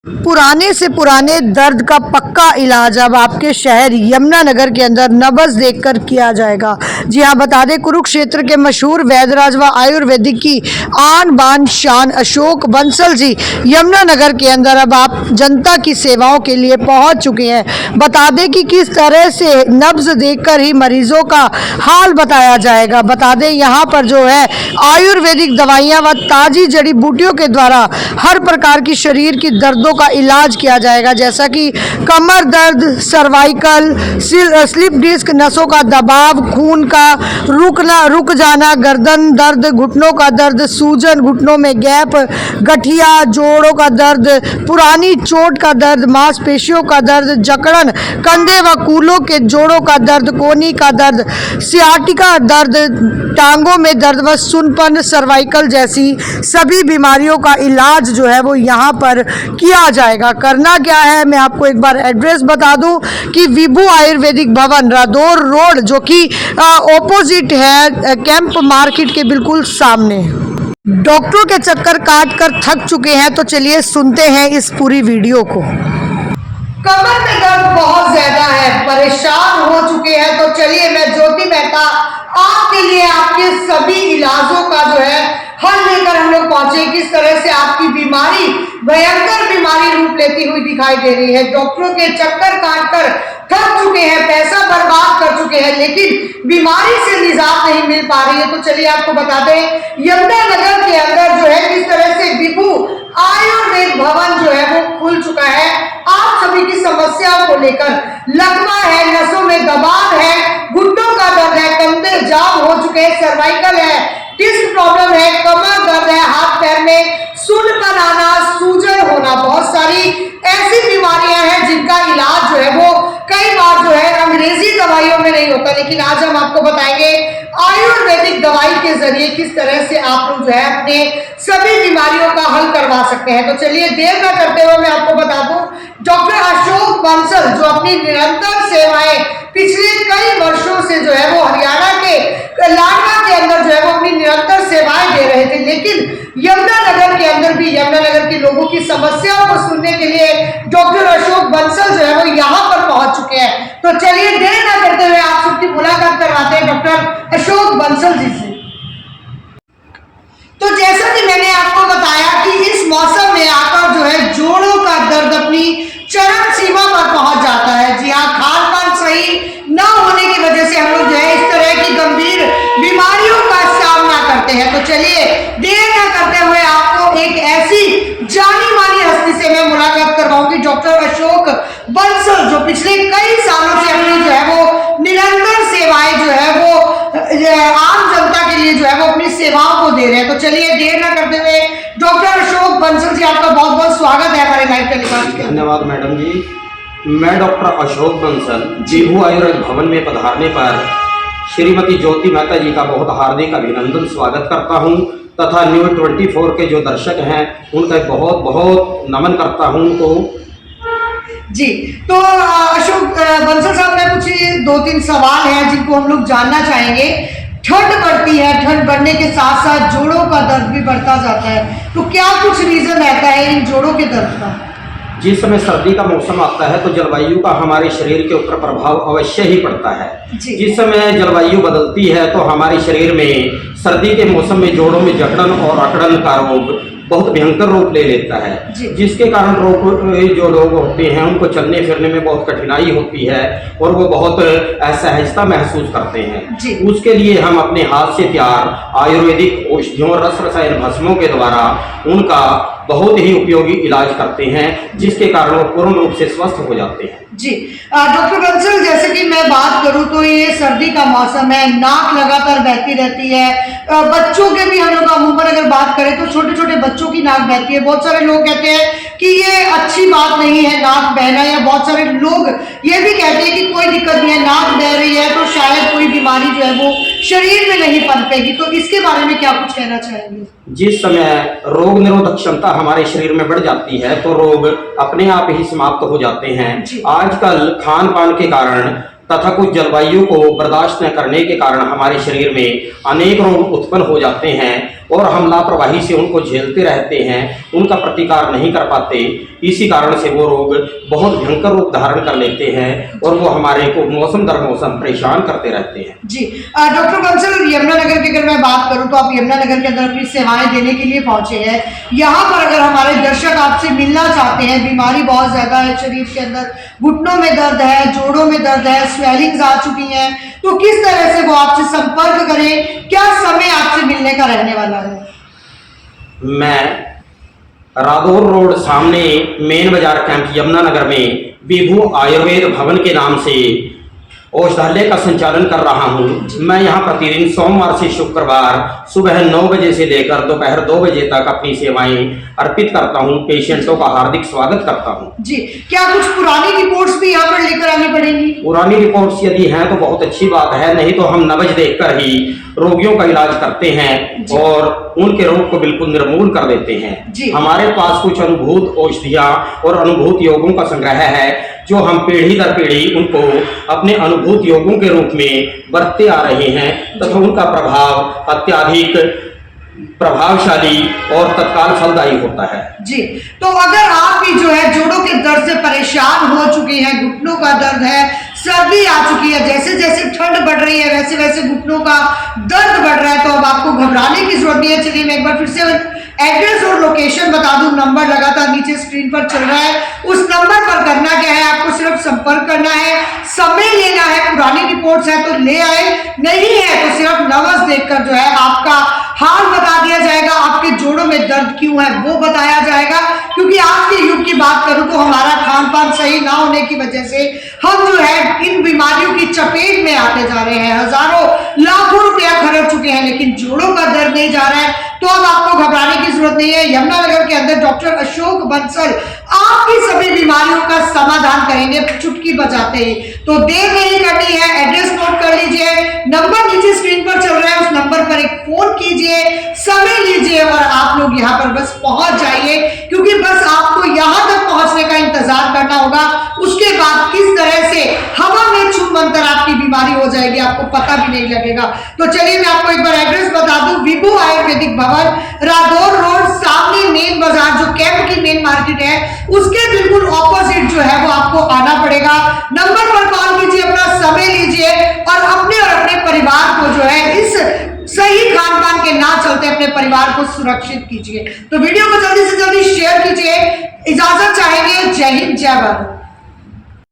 पुराने से पुराने दर्द का पक्का इलाज अब आपके शहर यमुनानगर के अंदर नब्ज देखकर किया जाएगा। जी हाँ, बता दें कुरुक्षेत्र के मशहूर वैद्यराज व आयुर्वेदिक की आन बान शान अशोक बंसल जी यमुनानगर के अंदर अब आप जनता की सेवाओं के लिए पहुंच चुके हैं। बता दें कि किस तरह से नब्ज देखकर ही मरीजों का हाल बताया जाएगा। बता दें यहाँ पर जो है आयुर्वेदिक दवाइयाँ व ताज़ी जड़ी बूटियों के द्वारा हर प्रकार की शरीर की दर्दों का इलाज किया जाएगा, जैसा कि कमर दर्द, सर्वाइकल, स्लिप डिस्क, नसों का दबाव, खून का रुक जाना, गर्दन दर्द, घुटनों का दर्द, सूजन, घुटनों में गैप, गठिया, जोड़ों का दर्द, पुरानी चोट का दर्द, मांसपेशियों का दर्द, जकड़न, कंधे व कूलों के जोड़ों का दर्द, कोहनी का दर्द, सियाटिका दर्द, टांगों में दर्द व सुनपन, सर्वाइकल जैसी सभी बीमारियों का इलाज जो है वो यहाँ पर किया जाएगा। करना क्या है, मैं आपको एक बार एड्रेस बता दूं कि विभू आयुर्वेदिक भवन रादौर रोड जो कि ऑपोजिट है कैंप मार्केट के बिल्कुल सामने। डॉक्टरों के चक्कर काट कर थक चुके हैं तो चलिए सुनते हैं इस पूरी वीडियो को। कमर में दर्द बहुत ज्यादा है, परेशान हो चुके हैं तो चलिए मैं ज्योति मेहता आपके लिए आपके सभी इलाजों का जो है हल लेकर हम लोग पहुंचे। किस तरह से आपकी बीमारी भयंकर बीमारी रूप लेती हुई दिखाई दे रही है। डॉक्टरों के चक्कर काटकर थक चुके हैं, पैसा बर्बाद कर चुके हैं, लेकिन बीमारी से निजात नहीं मिल पा रही है। तो चलिए आपको बता दें यमुनानगर के अंदर जो है किस तरह से विभू आयुर्वेद भवन जो है वो खुल चुका है। आप सभी की समस्याओं को लेकर लकवा है, नसों में दबाव है, घुटनों का दर्द है, कंधे जाम हो चुके हैं, सर्वाइकल है, डिस्क प्रॉब्लम है, कमर दर्द है, हाथ पैर में सुन्नपन आना, सूजन होना, बहुत सारी ऐसी बीमारियां हैं जिनका इलाज जो है वो कई बार जो है अंग्रेजी दवाइयों में नहीं होता, लेकिन आज हम आपको बताएंगे आयुर्वेदिक दवाई के जरिए किस तरह से आप लोग जो है अपने सभी बीमारियों का हल करवा सकते हैं। तो चलिए देर न करते हुए मैं आपको बता दूं डॉक्टर अशोक बंसल जो अपनी निरंतर सेवाएं पिछले कई वर्षों से जो है वो हरियाणा के लाडवा के अंदर जो है वो अपनी निरंतर सेवाएं दे रहे थे, लेकिन यमुनानगर के अंदर भी यमुनानगर के लोगों की समस्याओं को सुनने के लिए डॉक्टर अशोक बंसल जो है वो यहाँ पर पहुंच चुके हैं। तो चलिए देर न करते हुए आप सबकी मुलाकात करवाते हैं डॉक्टर अशोक बंसल जी से। तो जैसा कि मैंने आपको बताया कि इस मौसम में आकर जो है जोड़ों का दर्द अपनी चरम सीमा पर पहुंच जाता है। जी हाँ, खान पान सही न होने की वजह से हम लोग जो है इस तरह की गंभीर बीमारियों का सामना करते हैं। तो चलिए देर न करते हुए आपको एक ऐसी जानी मानी हस्ती से मैं मुलाकात करवाऊंगी डॉक्टर अशोक बंसल जो पिछले कई सालों से अपनी जो है वो निरंतर सेवाएं जो है वो आम जनता के लिए जो है वो अपनी सेवाओं को दे रहे हैं। तो चलिए देर न करते हुए डॉक्टर अशोक बंसल जी आपका बहुत बहुत स्वागत है हमारे लाइव टेलीकास्ट के। धन्यवाद मैडम जी। मैं डॉक्टर अशोक बंसल विभू आयुर्वेद भवन में पधारने पर श्रीमती ज्योति मेहता जी का बहुत हार्दिक अभिनंदन स्वागत करता हूं तथा न्यूज़ 24 के जो दर्शक हैं उनका बहुत बहुत नमन करता हूं उनको जी। तो अशोक बंसल साहब में कुछ 2-3 सवाल हैं जिनको हम लोग जानना चाहेंगे। ठंड बढ़ती है, ठंड बढ़ने के साथ साथ जोड़ों का दर्द भी बढ़ता जाता है, तो क्या कुछ रीजन रहता है इन जोड़ों के दर्द का? जिस समय सर्दी का मौसम आता है तो जलवायु का हमारे शरीर के ऊपर प्रभाव अवश्य ही पड़ता है। जिस समय जलवायु बदलती है तो हमारे शरीर में सर्दी के मौसम में जोड़ों में जकड़न और अकड़न का रोग बहुत भयंकर रूप ले लेता है, जिसके कारण जो लोग होते हैं उनको चलने फिरने में बहुत कठिनाई होती है और वो बहुत असहजता महसूस करते हैं। उसके लिए हम अपने हाथ से तैयार आयुर्वेदिक औषधियों रस रसायन भस्मों के द्वारा उनका बहुत ही उपयोगी इलाज करते हैं, जिसके कारण वो पूर्ण रूप से स्वस्थ हो जाते हैं। जी डॉक्टर बंसल, जैसे कि मैं बात करूं तो ये सर्दी का मौसम है, नाक लगातार बहती रहती है, बच्चों के भी हम लोग अमूमन अगर बात करें तो छोटे छोटे बच्चों की नाक बहती है। बहुत सारे लोग कहते हैं कि ये अच्छी बात नहीं है नाक बहना, या बहुत सारे लोग ये भी कहते हैं कि कोई दिक्कत नहीं है, नाक बह रही है तो शायद कोई बीमारी जो है वो शरीर में नहीं पनपेगी। तो इसके बारे में क्या कुछ कहना चाहेंगे? जिस समय रोग निरोधक क्षमता हमारे शरीर में बढ़ जाती है तो रोग अपने आप ही समाप्त हो जाते हैं। आजकल खान पान के कारण तथा कुछ जलवायु को बर्दाश्त न करने के कारण हमारे शरीर में अनेक रोग उत्पन्न हो जाते हैं और हम लापरवाही से उनको झेलते रहते हैं, उनका प्रतिकार नहीं कर पाते। इसी कारण से वो रोग बहुत भयंकर रूप धारण कर लेते हैं और वो हमारे को मौसम दर मौसम परेशान करते रहते हैं। जी डॉक्टर बंसल, यमुनानगर की अगर मैं बात करूं तो आप यमुनानगर के अंदर अपनी सेवाएं देने के लिए पहुंचे हैं। यहाँ पर अगर हमारे दर्शक आपसे मिलना चाहते हैं, बीमारी बहुत ज्यादा है शरीर के अंदर, घुटनों में दर्द है, जोड़ों में दर्द है, स्वेलिंग्स आ चुकी हैं, तो किस तरह से वो आपसे संपर्क करें? क्या समय आपसे मिलने का रहने वाला है? मैं रादौर रोड सामने मेन बाजार कैंप यमुनानगर में विभू आयुर्वेद भवन के नाम से औषधालय का संचालन कर रहा हूँ। मैं यहाँ प्रतिदिन सोमवार से शुक्रवार सुबह 9 बजे से लेकर दोपहर 2 बजे तक अपनी सेवाएं अर्पित करता हूँ। पेशेंटों का हार्दिक स्वागत करता हूँ। जी, क्या कुछ पुरानी रिपोर्ट्स भी यहाँ पर लेकर आनी पड़ेंगी? पुरानी रिपोर्ट्स यदि हैं तो बहुत अच्छी बात है, नहीं तो हम नब्ज देखकर ही रोगियों का इलाज करते हैं और उनके रोग को बिल्कुल निर्मूल कर देते हैं। हमारे पास कुछ अनुभूत औषधियाँ और अनुभूत योगों का संग्रह है जो हम पीढ़ी दर पीढ़ी उनको अपने अनुभूत योगों के रूप में बरतते आ रहे हैं तथा उनका प्रभाव अत्यधिक प्रभावशाली और तत्काल फलदायी होता है। जी, तो अगर आप भी जो है जोड़ों के दर्द से परेशान हो चुके हैं, घुटनों का दर्द है, सर्दी आ चुकी है, जैसे जैसे ठंड बढ़ रही है वैसे वैसे घुटनों का दर्द बढ़ रहा है, तो अब आपको घबराने की जरूरत नहीं है। चलिए मैं एक बार फिर से एड्रेस और लोकेशन बता दूं। नंबर लगातार नीचे स्क्रीन पर चल रहा है, उस नंबर पर करना क्या है, आपको सिर्फ संपर्क करना है, समय लेना है। पुरानी रिपोर्ट्स है तो ले आए, नहीं है तो सिर्फ नब्ज देखकर जो है आपका हाल बता दिया जाएगा, आपके जोड़ों में दर्द क्यों है वो बताया जाएगा। क्योंकि आज के युग की बात करूं तो हमारा खान पान सही ना होने की वजह से हम जो है इन बीमारियों की चपेट में आते जा रहे हैं, हजारों लाखों रुपया खर्च चुके हैं, लेकिन जोड़ों का दर्द नहीं जा रहा है। तो अब आपको घबराने की जरूरत नहीं है। यमुनानगर के अंदर डॉक्टर अशोक बंसल आपकी सभी बीमारियों का समाधान करेंगे चुटकी बजाते ही। तो देर नहीं करनी है, एड्रेस नोट कर लीजिए, नंबर नीचे स्क्रीन पर चल रहा है, उस नंबर पर एक फोन कीजिए, समय लीजिए और आप लोग यहाँ पर बस पहुंच जाइए। क्योंकि बस आपको यहाँ तक पहुंचने का इंतजार करना होगा, उसके बाद किस तरह से हवा में छू मंतर आपकी बीमारी हो जाएगी आपको पता भी नहीं लगेगा। तो चलिए मैं आपको एक बार एड्रेस बता दूं, विभू आयुर्वेदिक भवन, रादौर रोड, सामने मेन बाजार जो कैंप की मेन मार्केट है उसके बिल्कुल ऑपोजिट जो है वो आपको आना पड़ेगा। नंबर पर कॉल कीजिए, अपना समय लीजिए और अपने परिवार को जो है इस सही खान पान के ना चलते अपने परिवार को सुरक्षित कीजिए। तो वीडियो को जल्दी से जल्दी शेयर कीजिए। इजाजत चाहेंगे। जय हिंद, जय भारत।